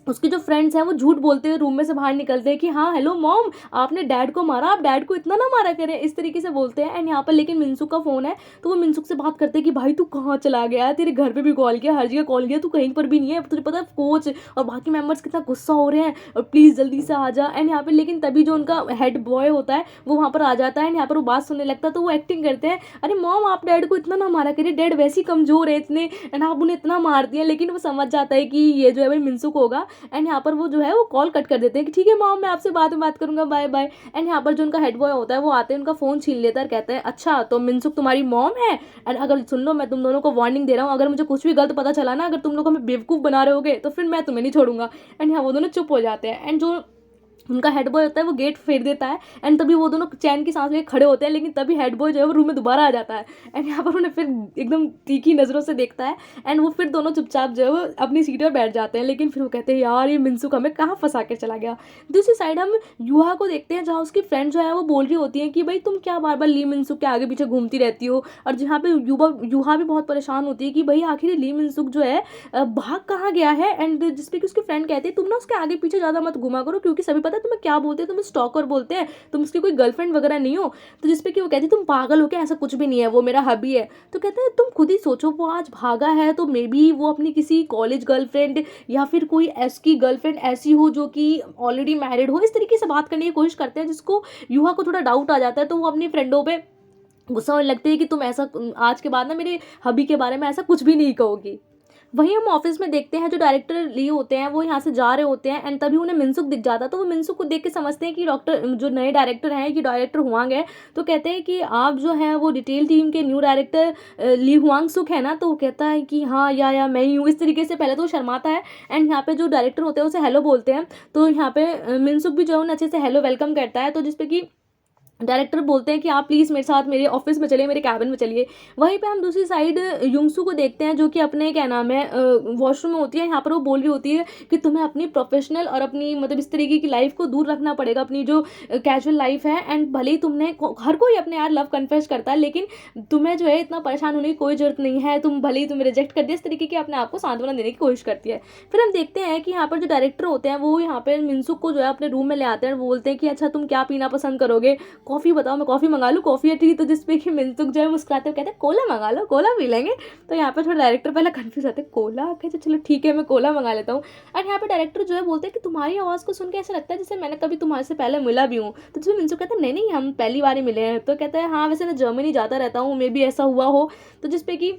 S1: उसके जो फ्रेंड्स हैं वो झूठ बोलते हुए रूम में से बाहर निकलते हैं कि हाँ हेलो मॉम, आपने डैड को मारा, आप डैड को इतना ना मारा करें, इस तरीके से बोलते हैं। एंड यहाँ पर लेकिन मिनसुक का फ़ोन है, तो वो मिनसुक से बात करते हैं कि भाई तू कहाँ चला गया, तेरे घर पे भी कॉल किया, हर जगह कॉल किया, तू कहीं पर भी नहीं है। तुझे पता है कोच और बाकी मेंबर्स कितना गुस्सा हो रहे हैं और प्लीज़ जल्दी से आ जा। एंड यहाँ पर लेकिन तभी जो उनका हेड बॉय होता है वो वहाँ पर आ जाता है। एंड यहाँ पर वो बात सुनने लगता है। तो वो एक्टिंग करते हैं अरे मॉम आप डैड को इतना ना मारा करिए, डैड वैसे ही कमज़ोर है इतने, एंड आप उन्हें इतना मारती हैं। लेकिन वो समझ जाता है कि ये जो है भाई मिनसुक होगा। एंड यहाँ पर वो जो है वो कॉल कट कर देते हैं कि ठीक है मॉम मैं आपसे बाद में बात करूंगा, बाय बाय। एंड यहाँ पर जो उनका हेड बॉय होता है वो आते हैं, उनका फ़ोन छीन लेता है और कहते हैं अच्छा तो मिनसुक तुम्हारी मॉम है। एंड अगर सुन लो मैं तुम दोनों को वार्निंग दे रहा हूँ, अगर मुझे कुछ भी गलत पता चला ना, अगर तुम लोग हमें बेवकूफ़ बना रहे होगे तो फिर मैं तुम्हें नहीं छोड़ूंगा। एंड यहाँ वो दोनों चुप हो जाते हैं। एंड जो उनका हेड बॉय होता है वो गेट फेर देता है। एंड तभी वो दोनों चैन की सांस लेके खड़े होते हैं। लेकिन तभी हेड बॉय जो है वो रूम में दोबारा आ जाता है। एंड यहाँ पर उन्हें फिर एकदम तीखी नज़रों से देखता है। एंड वो फिर दोनों चुपचाप जो है वो अपनी सीट पर बैठ जाते हैं। लेकिन फिर वो कहते हैं यार ये मिनसुक हमें कहाँ फंसा कर चला गया। दूसरी साइड हम युहा को देखते हैं, जहाँ उसकी फ्रेंड जो है वो बोल रही होती है कि भाई तुम क्या बार बार ली मिनसुक के आगे पीछे घूमती रहती हो। और जहाँ पे युहा भी बहुत परेशान होती है कि भाई आखिर ली मिनसुक जो है भाग कहाँ गया है। एंड जिसपे कि उसकी फ्रेंड कहती है तुम ना उसके आगे पीछे ज़्यादा मत घुमा करो, क्योंकि सभी पता है तुम्हें क्या बोलते हैं, स्टॉकर बोलते हैं, तुम उसकी कोई गर्लफ्रेंड वगैरह नहीं हो। तो जिसपे कि वो कहती है तुम पागल हो क्या, ऐसा कुछ भी नहीं है, वो मेरा हबी है। तो कहते हैं तुम खुद ही सोचो, वो आज भागा है तो मे बी वो अपनी किसी कॉलेज गर्लफ्रेंड या फिर कोई की गर्लफ्रेंड ऐसी हो जो कि ऑलरेडी मैरिड हो। इस तरीके से बात करने की कोशिश करते हैं, जिसको युवा को थोड़ा डाउट आ जाता है। तो वो अपनी फ्रेंडों पे गुस्सा होने लगती है कि तुम ऐसा आज के बाद ना मेरे हबी के बारे में ऐसा कुछ भी नहीं कहोगी। वहीं हम ऑफिस में देखते हैं जो डायरेक्टर ली होते हैं वो यहाँ से जा रहे होते हैं। एंड तभी उन्हें मिनसुक दिख जाता है। तो वो मिनसुक को देख के समझते हैं कि डॉक्टर जो नए डायरेक्टर हैं ये डायरेक्टर हुआंग है। तो कहते हैं कि आप जो है वो डिटेल टीम के न्यू डायरेक्टर ली हुआंग सुक है ना। तो वो कहता है कि हाँ या मैं ही हूँ। इस तरीके से पहले तो वो शर्माता है। एंड यहाँ पे जो डायरेक्टर होते हैं उसे हेलो बोलते हैं। तो यहाँ पे मिनसुक भी जो है उन्हें अच्छे से हेलो वेलकम करता है। तो जिसपे कि डायरेक्टर बोलते हैं कि आप प्लीज़ मेरे साथ मेरे ऑफिस में चलिए, मेरे कैबिन में चलिए। वहीं पे हम दूसरी साइड युंगसू को देखते हैं जो कि अपने क्या नाम है वॉशरूम में होती है। यहाँ पर वो बोल रही होती है कि तुम्हें अपनी प्रोफेशनल और अपनी मतलब इस तरीके की लाइफ को दूर रखना पड़ेगा, अपनी जो कैजुअल लाइफ है। एंड भले ही तुमने हर कोई अपने यार लव कन्फेस करता है, लेकिन तुम्हें जो है इतना परेशान होने की कोई जरूरत नहीं है, तुम भले ही तुम्हें रिजेक्ट कर दिया, इस तरीके की अपने आप को सांत्वना देने की कोशिश करती है। फिर हम देखते हैं कि यहाँ पर जो डायरेक्टर होते हैं वो यहाँ पर मिनसुक को जो है अपने रूम में ले आते हैं और बोलते हैं कि अच्छा तुम क्या पीना पसंद करोगे, कॉफ़ी बताओ, मैं कॉफ़ी मंगा लूँ, कॉफ़ी है ठीक। तो जिसपे कि मिनसुक जो है मुस्कुराते हुए कहते हैं कोला मंगा लो, कोला पी लेंगे। तो यहाँ पर थोड़ा डायरेक्टर पहले कंफ्यूज होते हैं, कोला कहते चलो ठीक है मैं कोला मंगा लेता हूँ। और यहाँ पे डायरेक्टर जो है बोलते हैं कि तुम्हारी आवाज़ को सुन के ऐसा लगता है जैसे मैंने कभी तुम्हारे से पहले मिला भी हूँ। तो जिसमें मिनसुक कहता है नहीं नहीं हम पहली बार ही मिले हैं। तो कहता है हाँ वैसे मैं जर्मनी जाता रहता हूँ, मे भी ऐसा हुआ हो। तो जिसपे कि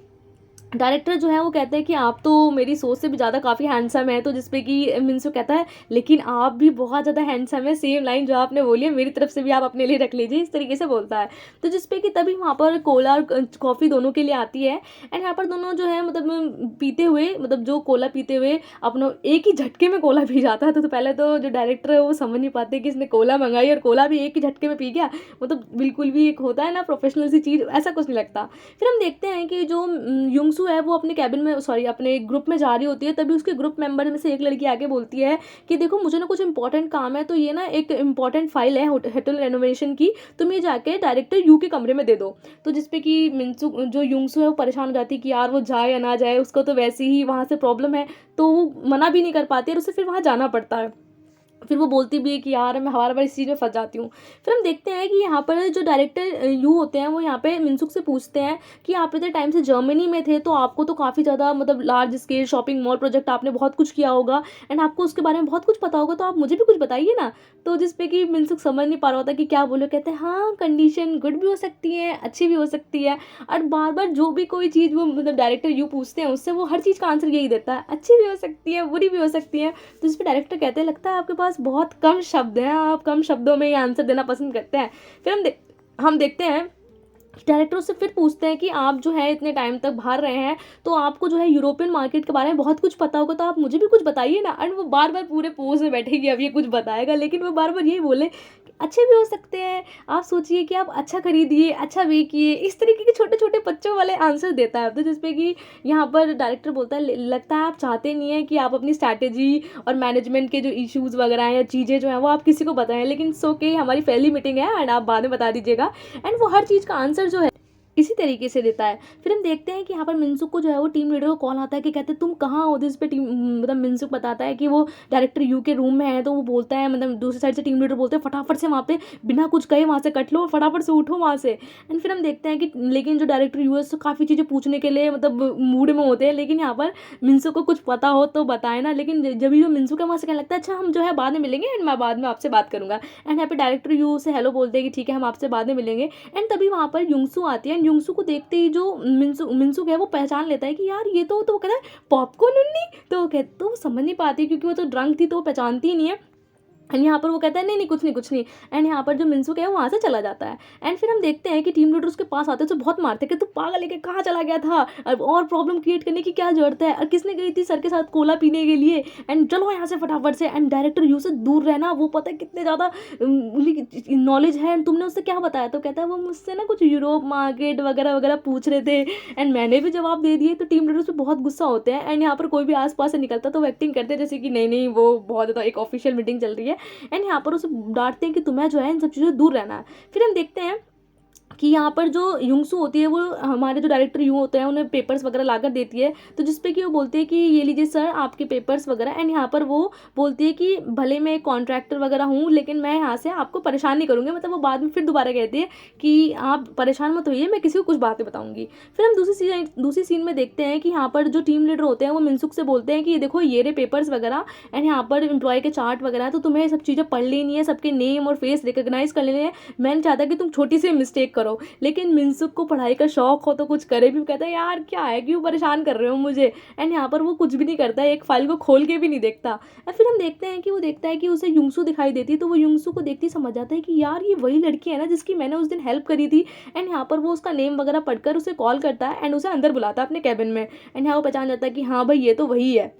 S1: डायरेक्टर जो है वो कहते हैं कि आप तो मेरी सोच से भी ज़्यादा काफ़ी हैंडसम है। तो जिसपे कि मिनसुक कहता है लेकिन आप भी बहुत ज़्यादा हैंडसम है, सेम लाइन जो आपने बोली है मेरी तरफ से भी आप अपने लिए रख लीजिए, इस तरीके से बोलता है। तो जिसपे कि तभी वहाँ पर कोला और कॉफ़ी दोनों के लिए आती है। एंड यहाँ पर दोनों जो है मतलब पीते हुए मतलब जो कोला पीते हुए अपना एक ही झटके में कोला पी जाता है। तो पहले तो जो डायरेक्टर है वो समझ नहीं पाते कि इसने कोला मंगाई और कोला भी एक ही झटके में पी गया। मतलब बिल्कुल भी एक होता है ना प्रोफेशनल सी चीज़, ऐसा कुछ नहीं लगता। फिर हम देखते हैं कि जो युंग युंगसू है वो अपने कैबिन में अपने ग्रुप में जा रही होती है, तभी उसके ग्रुप मेंबर में से एक लड़की आके बोलती है कि देखो मुझे ना कुछ इंपॉर्टेंट काम है, तो ये ना एक इंपॉर्टेंट फाइल है होटल रेनोवेशन की, तुम ये जाके डायरेक्टर यू के कमरे में दे दो। तो जिसपे कि मिंसू जो युंगसू है वो परेशान हो जाती है कि यार वो जाए या ना जाए, उसको तो वैसे ही वहाँ से प्रॉब्लम है, तो वो मना भी नहीं कर पाती है और उसे फिर वहाँ जाना पड़ता है। फिर वो बोलती भी है कि यार मैं हर बार इस चीज़ में फंस जाती हूँ। फिर हम देखते हैं कि यहाँ पर जो डायरेक्टर यू होते हैं वो यहाँ पे मिनसुक से पूछते हैं कि आप इतने टाइम से जर्मनी में थे, तो आपको तो काफ़ी ज़्यादा मतलब large scale shopping mall project आपने बहुत कुछ किया होगा एंड आपको उसके बारे में बहुत कुछ पता होगा, तो आप मुझे भी कुछ बताइए ना। तो जिसपे कि मिनसुक समझ नहीं पा रहा होता कि क्या बोलो, कहते हैं हाँ कंडीशन गुड भी हो सकती है, अच्छी भी हो सकती है। और बार बार जो भी कोई चीज़ वो मतलब डायरेक्टर यू पूछते हैं उससे वो हर चीज़ का आंसर यही देता है, अच्छी भी हो सकती है, बुरी भी हो सकती है। तो इस पर डायरेक्टर कहते हैं लगता है आपके पास बहुत कम शब्द हैं, आप कम शब्दों में ये आंसर देना पसंद करते हैं। फिर हम देखते हैं डायरेक्टर उससे फिर पूछते हैं कि आप जो है इतने टाइम तक बाहर रहे हैं, तो आपको जो है यूरोपियन मार्केट के बारे में बहुत कुछ पता होगा, तो आप मुझे भी कुछ बताइए ना। एंड वो बार बार पूरे पोज में बैठेगी अब ये कुछ बताएगा, लेकिन वो बार बार यही बोले कि अच्छे भी हो सकते हैं, आप सोचिए कि आप अच्छा खरीदिए, अच्छा बेचिए, इस तरीके के छोटे छोटे बच्चों वाले आंसर देता है। तो जिसपे कि यहाँ पर डायरेक्टर बोलता है लगता है आप चाहते नहीं है कि आप अपनी स्ट्रैटेजी और मैनेजमेंट के जो इश्यूज़ वगैरह हैं या चीज़ें जो हैं वो आप किसी को बताएं, लेकिन सो के हमारी पहली मीटिंग है एंड आप बाद में बता दीजिएगा। एंड वो हर चीज़ का आंसर जो है इसी तरीके से देता है। फिर हम देखते हैं कि यहाँ पर मिनसुक को जो है वो टीम लीडर को कॉल आता है कि कहते हैं तुम कहाँ हो। जिस पे टीम मतलब मिनसुक बताता है कि वो डायरेक्टर यू के रूम में है, तो वो बोलता है मतलब दूसरी साइड से टीम लीडर बोलते हैं फटाफट से वहाँ पे बिना कुछ कहे वहाँ से कट लो, फटाफट से उठो वहाँ से। एंड फिर हम देखते हैं कि लेकिन जो डायरेक्टर यू है उससे काफ़ी चीज़ें पूछने के लिए मतलब मूड में होते हैं, लेकिन यहाँ पर मिनसुक को कुछ पता हो तो बताए ना। लेकिन जब भी जो मिनसुक है वहाँ से कहने लगता है अच्छा हम जो है बाद में मिलेंगे एंड मैं बाद में आपसे बात करूँगा। एंड यहाँ पे डायरेक्टर यू से हेलो बोलते हैं कि ठीक है हम आपसे बाद में मिलेंगे। एंड तभी वहाँ पर युंगसू आती है एंड युंगसू को देखते ही जो मिनसुक है वो पहचान लेता है कि यार ये तो वो कहता है पॉपकॉर्न उन्नी। तो वो समझ नहीं पाती क्योंकि वो तो ड्रंक थी, तो वो पहचानती ही नहीं है। एंड यहाँ पर वो कहता है नहीं नहीं कुछ नहीं कुछ नहीं। एंड यहाँ पर जो मिनसुक है वो वहाँ से चला जाता है। एंड फिर हम देखते हैं कि टीम लीडर उसके पास आते हैं तो बहुत मारते हैं कि तू पागल है कि कहाँ चला गया था, अब और प्रॉब्लम क्रिएट करने की क्या जरूरत है, और किसने गई थी सर के साथ कोला पीने के लिए, एंड चलो यहाँ से फटाफट से। एंड डायरेक्टर यू से दूर रहना, वो पता है कितने ज़्यादा नॉलेज है। एंड तुमने उससे क्या बताया, तो कहता है वो मुझसे ना कुछ यूरोप मार्केट वगैरह वगैरह पूछ रहे थे एंड मैंने भी जवाब दे दिए। तो टीम लीडर उस पर बहुत गुस्सा होते हैं। एंड यहाँ पर कोई भी आस पास से निकलता तो वो एक्टिंग करते हैं जैसे कि नहीं नहीं वो बहुत ज़्यादा एक ऑफिशियल मीटिंग चल रही है। एंड यहाँ पर उसे डांटते हैं कि तुम्हें जो है इन सब चीज़ों से दूर रहना है। फिर हम देखते हैं कि यहाँ पर जो युंगसू होती है वो हमारे जो डायरेक्टर यू होते हैं उन्हें पेपर्स वगैरह ला कर देती है। तो जिसपे कि वो बोलते हैं कि ये लीजिए सर आपके पेपर्स वगैरह। एंड यहाँ पर वो बोलती है कि भले मैं एक कॉन्ट्रैक्टर वगैरह हूँ लेकिन मैं यहाँ से आपको परेशान नहीं करूँगी। मतलब वो बाद में फिर दोबारा कहती है कि आप परेशान मत होइए, मैं किसी को कुछ बातें बताऊँगी। फिर हम दूसरी सीन में देखते हैं कि यहाँ पर जो टीम लीडर होते हैं वो मिनसुक से बोलते हैं कि देखो ये रे पेपर्स वगैरह एंड यहाँ पर एम्प्लॉय के चार्ट वगैरह है, तो तुम्हें सब चीज़ें पढ़ लेनी है, सबके नेम और फेस रिकग्नाइज कर लेने हैं। मैं नहीं चाहता कि तुम छोटी सी मिस्टेक करो। लेकिन मिनसुक को पढ़ाई का शौक हो तो कुछ करे भी, कहता है यार क्या है क्यों परेशान कर रहे हो मुझे। एंड यहाँ पर वो कुछ भी नहीं करता है, एक फाइल को खोल के भी नहीं देखता। और फिर हम देखते हैं कि वो देखता है कि उसे युंगसू दिखाई देती है, तो वो युंगसू को देखती समझ जाता है कि यार ये वही लड़की है ना जिसकी मैंने उस दिन हेल्प करी थी। एंड यहाँ पर वो उसका नेम वगैरह पढ़कर उसे कॉल करता है एंड उसे अंदर बुलाता है अपने कैबिन में। एंड यहाँ वो पहचान जाता है कि हाँ भाई ये तो वही है।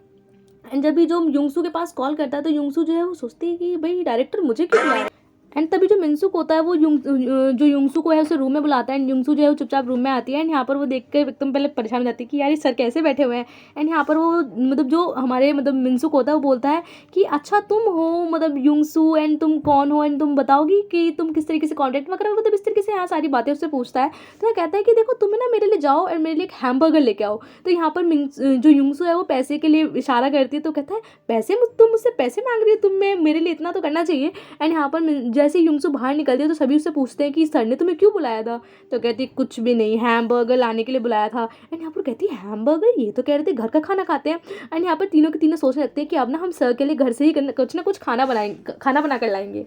S1: एंड जब भी जो युंगसू के पास कॉल करता है तो युंगसू जो है वो सोचती है कि भाई डायरेक्टर मुझे क्यों बुला रहा है। एंड तभी जो मिनसुक होता है वो जो युंगसू को है उसे रूम में बुलाता है एंड युंगसू जो है वो चुपचाप रूम में आती है। एंड यहाँ पर वो देख कर एकदम पहले परेशान हो जाती है कि यार ये सर कैसे बैठे हुए हैं। एंड यहाँ पर वो मतलब जो हमारे मतलब मिनसुक होता है वो बोलता है कि अच्छा तुम हो मतलब युंगसू एंड तुम कौन हो एंड तुम बताओगी कि तुम किस तरीके से कॉन्टैक्ट वगैरह, मतलब इस तरीके से यहाँ सारी बातें उससे पूछता है। तो वह कहता है कि देखो तुम्हें ना मेरे लिए जाओ और मेरे लिए एक हैमबर्गर लेके आओ। तो यहाँ पर जो युंगसू है वो पैसे के लिए इशारा करती है, तो कहता है पैसे, तुम मुझसे पैसे मांग रही हो, तुम्हें मेरे लिए इतना तो करना चाहिए। एंड यहाँ पर जैसे युंगसू बाहर निकलती है तो सभी उससे पूछते हैं कि सर ने तुम्हें क्यों बुलाया था। तो कहती है कुछ भी नहीं, हैमबर्गर लाने के लिए बुलाया था। एंड यहाँ पर कहती है हैमबर्गर, ये तो कह रहे थे घर का खाना खाते हैं। एंड यहाँ पर तीनों के तीनों सोचने लगते हैं कि अब ना हम सर के लिए घर से ही कुछ ना कुछ खाना बना कर लाएंगे।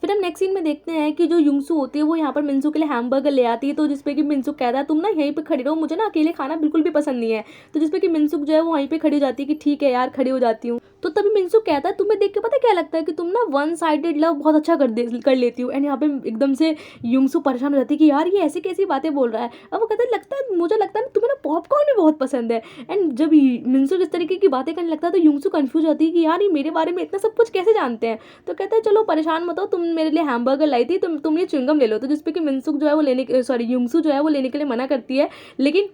S1: फिर हम नेक्स्ट सीन में देखते हैं कि जो युंगसू होती है वो यहाँ पर मिनसुक के लिए हैमबर्गर ले आती है। तो जिसपे कि मिनसुक कहता है तुम ना यहीं पे खड़ी रहो, मुझे ना अकेले खाना बिल्कुल भी पसंद नहीं है। तो जिसपे कि मिनसुक जो है वो वहीं पे खड़ी हो जाती है कि ठीक है यार खड़ी हो जाती हूँ। तो तभी मिनसुक कहता है तुम्हें देख के पता क्या लगता है कि तुम ना वन साइडेड लव बहुत अच्छा कर लेती हो। एंड यहाँ पे एकदम से युंगसू परेशान हो जाती है कि यार ये ऐसी कैसी बातें बोल रहा है। अब वो कहता है लगता है मुझे लगता है तुम्हें ना पॉपकॉर्न भी बहुत पसंद है। एंड जब मिनसुक इस तरीके की बातें करने लगता है तो युंगसू कंफ्यूज होती है कि यार ये मेरे बारे में इतना सब कुछ कैसे जानते हैं। तो कहता है चलो परेशान मत हो, तुम मेरे लिए हैमबर्गर लाई थी, तुम ये च्युइंगम ले लो। तो जिसपे कि मिनसुक जो है वो युंगसू जो है वो लेने के लिए मना करती है। लेकिन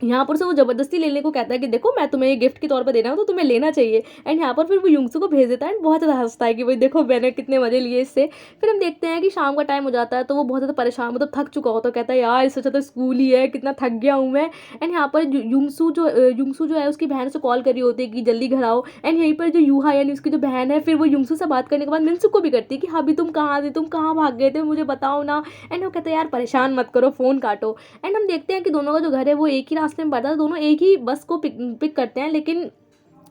S1: यहाँ पर से वो ज़बरदस्ती लेने को कहता है कि देखो मैं तुम्हें ये गिफ्ट के तौर पे दे रहा हूँ तो तुम्हें लेना चाहिए। एंड यहाँ पर फिर वो युंगसू को भेज देता है एंड बहुत ज़्यादा हँसता है कि भाई देखो मैंने कितने मज़े लिए इससे। फिर हम देखते हैं कि शाम का टाइम हो जाता है तो वो बहुत ज़्यादा परेशान मतलब थक चुका होता है, कहता है यार इससे अच्छा तो स्कूल ही है, कितना थक गया हूँ मैं। एंड यहाँ पर युंगसू जो है उसकी बहन से कॉल करी होती है कि जल्दी घर आओ। एंड यहीं पर जो यूहा यानी उसकी जो बहन है फिर वो युंगसू से बात करने के बाद मिनसू को भी करती है कि हाँ भी तुम कहाँ थे, तुम कहाँ भाग गए थे, मुझे बताओ ना। एंड वो कहते हैं यार परेशान मत करो, फ़ोन काटो। एंड हम देखते हैं कि दोनों का जो घर है वो एक ही रास्ते में पड़ता है, दोनों एक ही बस को पिक करते हैं, लेकिन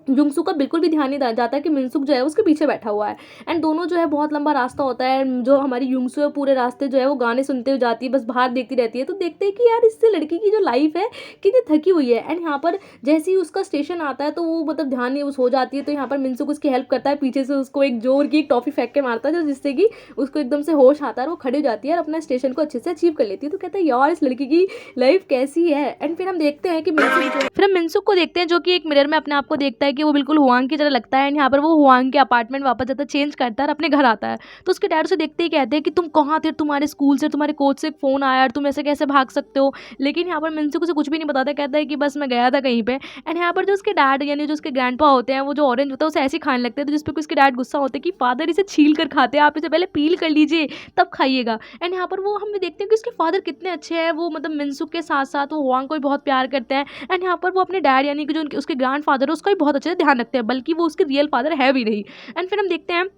S1: जुंगसू का बिल्कुल भी ध्यान नहीं जाता कि मिनसुक जो है उसके पीछे बैठा हुआ है। एंड दोनों जो है बहुत लंबा रास्ता होता है, जो हमारी युंगसू है पूरे रास्ते जो है वो गाने सुनते हुए जाती है, बस बाहर देखती रहती है। तो देखते हैं कि यार इससे लड़की की जो लाइफ है कितनी थकी हुई है। एंड यहाँ पर जैसे ही उसका स्टेशन आता है तो वो मतलब ध्यान नहीं उस हो जाती है, तो यहाँ पर मिनसुक उसकी हेल्प करता है, पीछे से उसको एक जोर की एक टॉफी फेंक के मारता है जिससे कि उसको एकदम से होश आता है और वो खड़ी हो जाती है और अपना स्टेशन को अच्छे से अचीव कर लेती है। तो कहता है यार इस लड़की की लाइफ कैसी है। एंड फिर हम देखते हैं कि फिर हम मिनसुक को देखते हैं जो कि एक मिरर में अपने आप को देखता है कि वो बिल्कुल हुआंग की तरह लगता है। एंड यहाँ पर वो हुआंग के अपार्टमेंट वापस जाता है, चेंज करता है और अपने घर आता है। तो उसके डैड उसे देखते ही कहते हैं कि तुम कहाँ थे, तुम्हारे स्कूल से तुम्हारे कोच से फ़ोन आया और तुम ऐसे कैसे भाग सकते हो। लेकिन यहाँ पर मिनसुक उसे कुछ भी नहीं बताता, कहता है कि बस मैं गया था कहीं पे। एंड यहाँ पर जो उसके डैड यानी जो उसके ग्रैंडपा होते हैं वो जो ऑरेंज होता है उसे ऐसे ही खाने लगते हैं, तो जिस पर उसके डैड गुस्सा होते हैं कि फादर इसे छील कर खाते हैं, आप इसे पहले पील कर लीजिए तब खाइएगा। एंड यहाँ पर वो हम देखते हैं कि उसके फादर कितने अच्छे हैं, वो मतलब मिनसुक के साथ साथ वो हुआंग को भी बहुत प्यार करते हैं। एंड यहाँ पर वो अपने डैड यानी कि जो उसके ग्रैंड फादर है उसका भी बहुत अच्छे से ध्यान रखते हैं, बल्कि वो उसके रियल फादर है भी नहीं। एंड फिर हम देखते हैं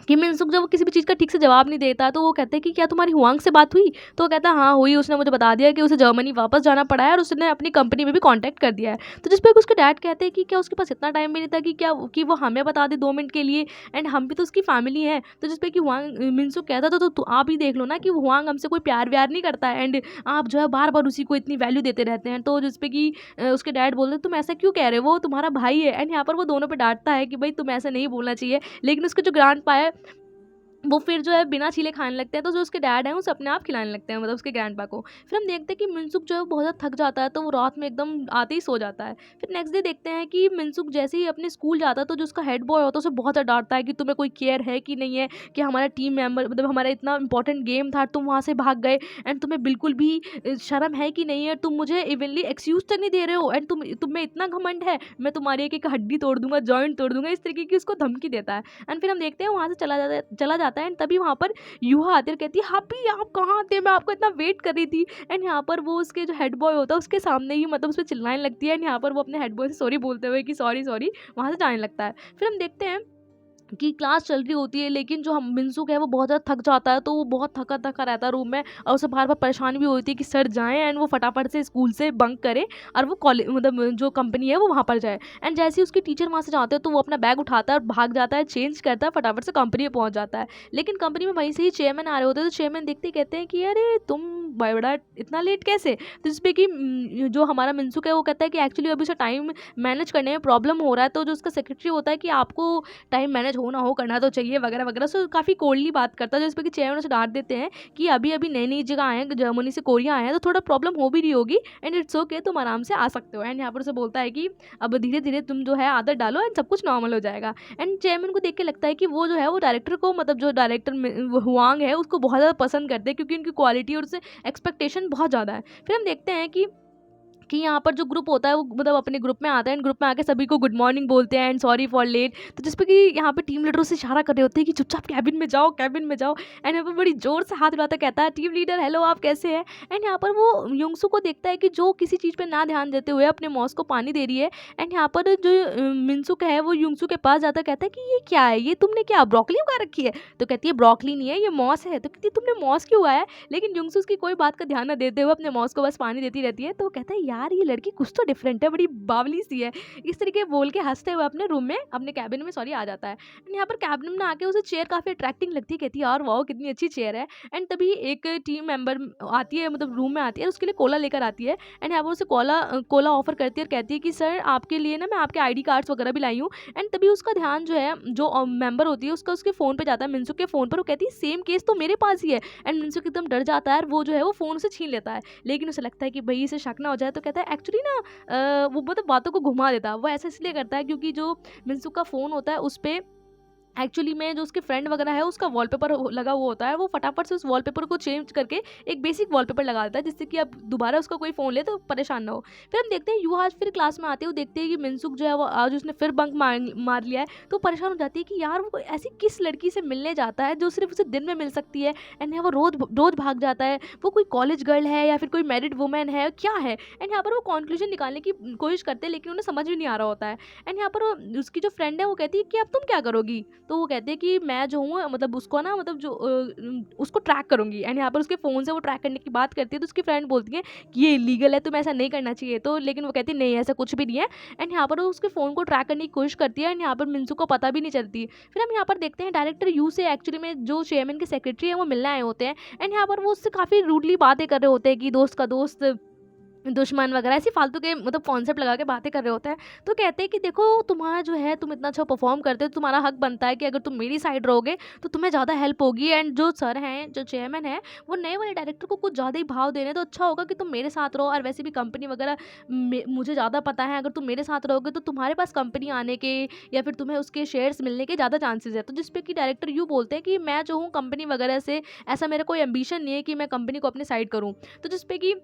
S1: कि मिनसुक जब वो किसी भी चीज़ का ठीक से जवाब नहीं देता तो वो कहते हैं कि क्या तुम्हारी हुआंग से बात हुई। तो वो कहता है हाँ हुई, उसने मुझे बता दिया कि उसे जर्मनी वापस जाना पड़ा है और उसने अपनी कंपनी में भी कांटेक्ट कर दिया है। तो जिस पर उसके डैड कहते हैं कि क्या उसके पास इतना टाइम भी नहीं था कि वो हमें बता दे 2 मिनट के लिए, एंड हम भी तो उसकी फैमिली है। तो जिस पर कि हुआंग मिनसुक कहता था तो आप ही देख लो ना कि हुआंग हमसे कोई प्यार व्यार नहीं करता है, एंड आप जो है बार बार उसी को इतनी वैल्यू देते रहते हैं। तो जिस पे कि उसके डैड बोलते तुम ऐसा क्यों कह रहे हो, वो तुम्हारा भाई है। एंड यहाँ पर वो दोनों पे डांटता है कि भाई तुम ऐसा नहीं बोलना चाहिए, लेकिन उसके जो ग्रांड पा है वो फिर जो है बिना छीले खाने लगते हैं, तो जो उसके डैड हैं उसे अपने आप खिलाने लगते हैं, मतलब उसके ग्रैंडपा को। फिर हम देखते हैं कि मिनसुक जो है बहुत ज़्यादा थक जाता है तो वो रात में एकदम आते ही सो जाता है। फिर नेक्स्ट डे देखते हैं कि मिनसुक जैसे ही अपने स्कूल जाता है तो जो उसका हेड बॉय होता है उसे बहुत ज़्यादा डांटता है कि तुम्हें कोई केयर है कि नहीं है, कि हमारा टीम मेंबर मतलब हमारा इतना इंपॉर्टेंट गेम था तुम वहाँ से भाग गए, एंड तुम्हें बिल्कुल भी शर्म है कि नहीं है, तुम मुझे इवनली एक्सक्यूज तक नहीं दे रहे हो, एंड तुम में इतना घमंड है, मैं तुम्हारी एक एक हड्डी तोड़ दूंगा, जॉइंट तोड़ दूंगा, इस तरीके की उसको धमकी देता है। एंड फिर हम देखते हैं वहाँ से चला जाता है एंड तभी वहाँ पर युहा आती है और कहती है हापी आप कहाँ थे, मैं आपको इतना वेट कर रही थी। एंड यहाँ पर वो उसके जो हेड बॉय होता है उसके सामने ही मतलब उस पर चिल्लाने लगती है, एंड यहाँ पर वो अपने हेड बॉय से सॉरी बोलते हुए कि सॉरी सॉरी वहाँ से जाने लगता है। फिर हम देखते हैं कि क्लास चल रही होती है, लेकिन जो हम मिनसुक है वो बहुत ज़्यादा थक जाता है, तो वो बहुत थका थका रहता है रूम में और उसे बार बार परेशानी भी होती है कि सर जाएं एंड वो फटाफट से स्कूल से बंक करे और वो कॉलेज मतलब जो कंपनी है वो वहाँ पर जाए। एंड जैसे ही उसकी टीचर वहाँ से जाते हैं तो वो अपना बैग उठाता है और भाग जाता है, चेंज करता है, फटाफट से कंपनी में पहुँच जाता है। लेकिन कंपनी में वहीं से ही चेयरमैन आ रहे होते हैं, तो चेयरमैन देखते ही कहते हैं कि अरे तुम बड़ा इतना लेट कैसे। तो जिस पे कि जो हमारा मिनसुक है वो कहता है कि एक्चुअली अभी उसे टाइम मैनेज करने में प्रॉब्लम हो रहा है, तो जो उसका सेक्रेटरी होता है कि आपको टाइम मैनेज हो ना हो करना तो चाहिए वगैरह वगैरह। सो काफ़ी कोल्डली बात करता है, जिस पे कि चेयरमैन उसे डांट देते हैं कि अभी अभी नई नई जगह आए हैं, जर्मनी से कोरिया आए हैं, तो थोड़ा प्रॉब्लम हो भी रही होगी एंड इट्स ओके, तुम आराम से आ सकते हो। एंड यहाँ पर उसे बोलता है कि अब धीरे धीरे तुम जो है आदत डालो एंड सब कुछ नॉर्मल हो जाएगा। एंड चेयरमैन को देख के लगता है कि वो जो है वो डायरेक्टर को मतलब जो डायरेक्टर हुआंग है उसको बहुत ज़्यादा पसंद करते हैं, क्योंकि उनकी क्वालिटी और उससे एक्सपेक्टेशन बहुत ज़्यादा है। फिर हम देखते हैं कि यहाँ पर जो ग्रुप होता है वो मतलब अपने ग्रुप में आता है एंड ग्रुप में आके सभी को गुड मॉर्निंग बोलते हैं एंड सॉरी फॉर लेट। तो जिस पे कि यहाँ पे टीम लीडर से इशारा कर रहे होते हैं कि चुपचाप कैबिन में जाओ, कैबिन में जाओ। एंड यहाँ पर बड़ी जोर से हाथ हिलाता कहता है टीम लीडर हेलो आप कैसे हैं। एंड यहाँ पर वो युंगसू को देखता है कि जो किसी चीज़ पे ना ध्यान देते हुए अपने मॉस को पानी दे रही है। एंड यहाँ पर जो मिनसुक है वो युंगसू के पास जाता कहता है कि ये क्या है, ये तुमने क्या ब्रोकली उगा रखी है। तो कहती है ब्रोकली नहीं है ये मॉस है। तो कहती है तुमने मॉस क्यों उगाया है। लेकिन युंगसू उसकी कोई बात का ध्यान न देते हुए अपने मॉस को बस पानी देती रहती है। तो वो कहता है यार ये लड़की कुछ तो डिफरेंट है, बड़ी बावली सी है। इस तरीके बोल के हंसते हुए अपने रूम में अपने कैबिन में सॉरी आ जाता है। एंड यहाँ पर कैबिन में आके उसे चेयर काफ़ी अट्रैक्टिंग लगती है, कहती है यार वाओ कितनी अच्छी चेयर है। एंड तभी एक टीम मेंबर आती है मतलब रूम में आती है, उसके लिए कोला लेकर आती है। एंड यहाँ पर उसे कोला ऑफर करती है और कहती है कि सर आपके लिए ना मैं आपके आईडी कार्ड्स वगैरह भी लाई हूँ। एंड तभी उसका ध्यान जो है जो मेंबर होती है उसका उसके फ़ोन पे जाता है, मिनसुक के फ़ोन पर। वो कहती है सेम केस तो मेरे पास ही है। एंड मिनसुक एकदम डर जाता है और वो जो है वो फ़ोन से छीन लेता है, लेकिन उसे लगता है कि भाई इसे शक ना हो जाए। तो कहता है एक्चुअली ना वो मतलब बातों को घुमा देता है। वो ऐसा इसलिए करता है क्योंकि जो मिनसुक का फ़ोन होता है उस पे एक्चुअली में जो उसके फ्रेंड वगैरह है उसका वॉलपेपर लगा हुआ होता है, वो फटाफट से उस वॉलपेपर को चेंज करके एक बेसिक वॉलपेपर लगा देता है, जिससे कि अब दोबारा उसका कोई फ़ोन ले तो परेशान ना हो। फिर हम देखते हैं युहा आज फिर क्लास में आते हुए देखते हैं कि मिनसुक जो है वो आज उसने फिर बंक मार लिया है, तो परेशान हो जाती है कि यार वो ऐसी किस लड़की से मिलने जाता है जो सिर्फ उसे दिन में मिल सकती है, एंड यहाँ वो रोज रोज भाग जाता है, वो कोई कॉलेज गर्ल है या फिर कोई मैरिड वुमेन है, क्या है। एंड यहाँ पर वो कंक्लूजन निकालने की कोशिश करते हैं, लेकिन उन्हें समझ भी नहीं आ रहा होता है। एंड यहाँ पर उसकी जो फ्रेंड है वो कहती है कि अब तुम क्या करोगी, तो वो कहते हैं कि मैं जो हूँ मतलब उसको ना मतलब जो उसको ट्रैक करूँगी। एंड यहाँ पर उसके फ़ोन से वो ट्रैक करने की बात करती है, तो उसकी फ्रेंड बोलती है कि ये इलीगल है, तुम्हें ऐसा नहीं करना चाहिए, तो लेकिन वो कहती है नहीं ऐसा कुछ भी नहीं है। एंड यहाँ पर वो उसके फ़ोन को ट्रैक करने की कोशिश करती है, एंड यहाँ पर मिंसू को पता भी नहीं चलती। फिर हम यहाँ पर देखते हैं डायरेक्टर यू से एक्चुअली में जो चेयरमैन के सेक्रेटरी है वो मिलने आए होते हैं, एंड यहाँ पर वो उससे काफ़ी रूडली बातें कर रहे होते हैं कि दोस्त का दोस्त दुश्मन वगैरह ऐसी फालतू के मतलब कॉन्सेप्ट लगा के बातें कर रहे होते हैं। तो कहते हैं कि देखो तुम्हारा जो है तुम इतना अच्छा परफॉर्म करते हो, तुम्हारा हक बनता है कि अगर तुम मेरी साइड रहोगे तो तुम्हें ज़्यादा हेल्प होगी। एंड जो सर हैं जो चेयरमैन है वो नए वाले डायरेक्टर को कुछ ज़्यादा ही भाव दे रहे हैं, तो अच्छा होगा कि तुम मेरे साथ रहो। और वैसे भी कंपनी वगैरह मुझे ज़्यादा पता है, अगर तुम मेरे साथ रहोगे तो तुम्हारे पास कंपनी आने के या फिर तुम्हें उसके शेयर्स मिलने के ज़्यादा चांसेस है। तो जिसपे कि डायरेक्टर यू बोलते हैं कि मैं जो हूँ कंपनी वगैरह से ऐसा मेरा कोई एम्बिशन नहीं है कि मैं कंपनी को अपनी साइड करूँ। तो जिसपे कि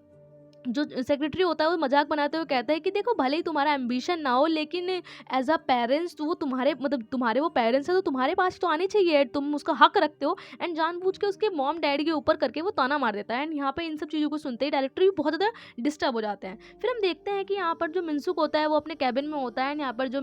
S1: जो सेक्रेटरी होता है वो मजाक बनाते हुए कहता है कि देखो भले ही तुम्हारा एम्बिशन ना हो, लेकिन एज अ पेरेंट्स तो वो तुम्हारे मतलब तुम्हारे वो पेरेंट्स है तो तुम्हारे पास तो आनी चाहिए, तुम उसका हक रखते हो। एंड जानबूझ के उसके मॉम डैडी के ऊपर करके वो ताना मार देता है। एंड यहाँ पे इन सब चीज़ों को सुनते ही डायरेक्टर भी बहुत ज़्यादा डिस्टर्ब हो जाते हैं। फिर हम देखते हैं कि यहाँ पर जो मिनसुक होता है वो अपने कैबिन में होता है, एंड यहाँ पर जो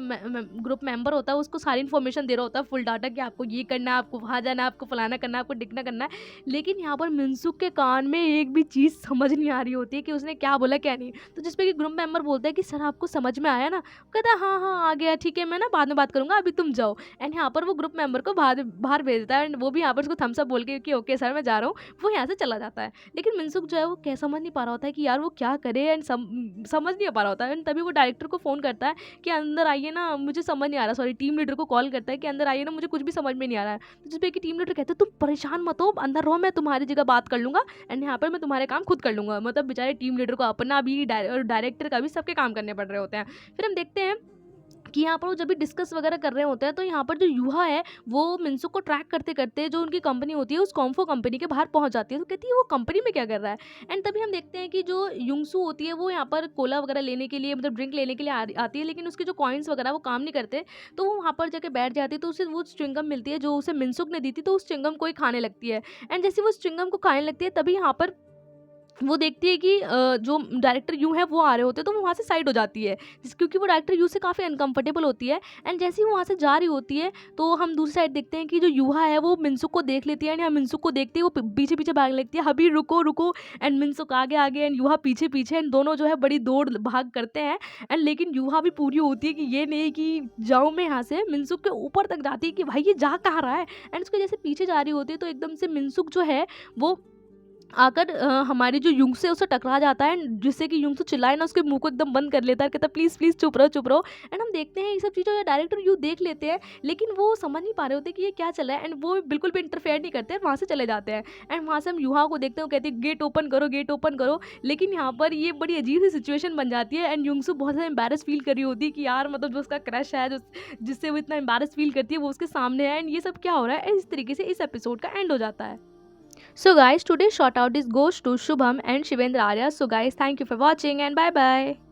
S1: ग्रुप मेंबर होता है उसको सारी इन्फॉर्मेशन दे रहा होता है, फुल डाटा कि आपको ये करना है, आपको वहाँ जाना है, आपको फलाना करना है, आपको डिगना करना है। लेकिन यहाँ पर मिनसुक के कान में एक भी चीज़ समझ नहीं आ रही होती है कि उसने क्या बोला क्या नहीं। तो जिस पे कि ग्रुप मेंबर बोलता है कि सर आपको समझ में आया ना, कहता है हाँ हाँ आ गया, ठीक है मैं ना बाद में बात करूंगा, अभी तुम जाओ। एंड यहाँ पर वो ग्रुप मेंबर को बाहर बाहर भेज देता है, एंड वो भी यहाँ पर उसको थम्स अप बोल के कि ओके सर मैं जा रहा हूँ, वो यहाँ से चला जाता है। लेकिन मिनसुक जो है वो क्या समझ नहीं पा रहा होता है कि यार वो क्या करे, एंड समझ नहीं पा रहा होता है। एंड तभी वो डायरेक्टर को फ़ोन करता है कि अंदर आइए ना, मुझे समझ नहीं आ रहा, सॉरी टीम लीडर को कॉल करता है कि अंदर आइए ना, मुझे कुछ भी समझ में नहीं आ रहा है। तो जिस पे कि टीम लीडर कहते हैं तुम परेशान मत हो, अंदर रहो, मैं तुम्हारी जगह बात कर लूँगा, एंड यहाँ पर मैं तुम्हारे काम खुद कर लूँगा। मतलब बेचारे टीम लीडर को अपना भी और डायरेक्टर का भी सबके काम करने पड़ रहे होते हैं। फिर हम देखते हैं कि यहाँ पर वो जब भी डिस्कस वगैरह कर रहे होते हैं, तो यहाँ पर जो युहा है वो मिनसुक को ट्रैक करते करते जो उनकी कंपनी होती है उस कॉम्फो कंपनी के बाहर पहुंच जाती है। तो कहती है वो कंपनी में क्या कर रहा है। एंड तभी हम देखते हैं कि जो युंगसू होती है वो यहाँ पर कोला वगैरह लेने के लिए मतलब ड्रिंक लेने के लिए आती है, लेकिन उसके जो कॉइन्स वगैरह वो काम नहीं करते, तो वो वहाँ पर जाके बैठ जाती है। तो उसे वो स्ट्रिंगम मिलती है जो उसे मिनसुक ने दी थी, तो उस स्ट्रिंगम को ही खाने लगती है। एंड जैसे वो स्ट्रिंगम को खाने लगती है तभी यहाँ पर वो देखती है कि जो डायरेक्टर यू है वो आ रहे होते हैं, तो वो वहाँ से साइड हो जाती है क्योंकि वो डायरेक्टर यू से काफ़ी अनकंफर्टेबल होती है। एंड जैसे ही वो वहाँ से जा रही होती है तो हम दूसरी साइड देखते हैं कि जो यूहा है वो मिनसुक को देख लेती है, एंड यहाँ मिनसुक को देखती है वो पीछे पीछे भागने लगती है, हबी रुको रुको। एंड मिनसुक आगे आगे एंड यूहा पीछे पीछे, एंड दोनों जो है बड़ी दौड़ भाग करते हैं। एंड लेकिन यूहा भी पूरी होती है कि ये नहीं कि जाऊँ मैं यहाँ से, मिनसुक के ऊपर तक जाती है कि भाई ये जा कहाँ रहा है। एंड उसके जैसे पीछे जा रही होती है तो एकदम से मिनसुक जो है वो आकर हमारी जो युंग से उसे टकरा जाता है, जिससे कि युंग से चिल्लाए ना उसके मुंह को एकदम बंद कर लेता है, कहता है प्लीज़ प्लीज़ चुप रहो चुप रहो। एंड हम देखते हैं ये सब चीज़ें डायरेक्टर यू देख लेते हैं, लेकिन वो समझ नहीं पा रहे होते कि ये क्या चल रहा है, एंड वो बिल्कुल भी इंटरफेयर नहीं करते हैं, वहाँ से चले जाते हैं। एंड वहाँ से हम युहा को देखते हैं, वो कहते हैं गेट ओपन करो गेट ओपन करो। लेकिन यहाँ पर ये बड़ी अजीब सी सिचुएशन बन जाती है, एंड युंगसू बहुत ज़्यादा एम्बेरस फील कर रही होती है कि यार मतलब जो उसका क्रश है जो जिससे वो इतना एम्बेरस फील करती है वो उसके सामने है, एंड ये सब क्या हो रहा है। इस तरीके से इस एपिसोड का एंड हो जाता है। So guys, today's shout out is goes to Shubham and Shivendra Arya. So guys, thank you for watching and bye bye.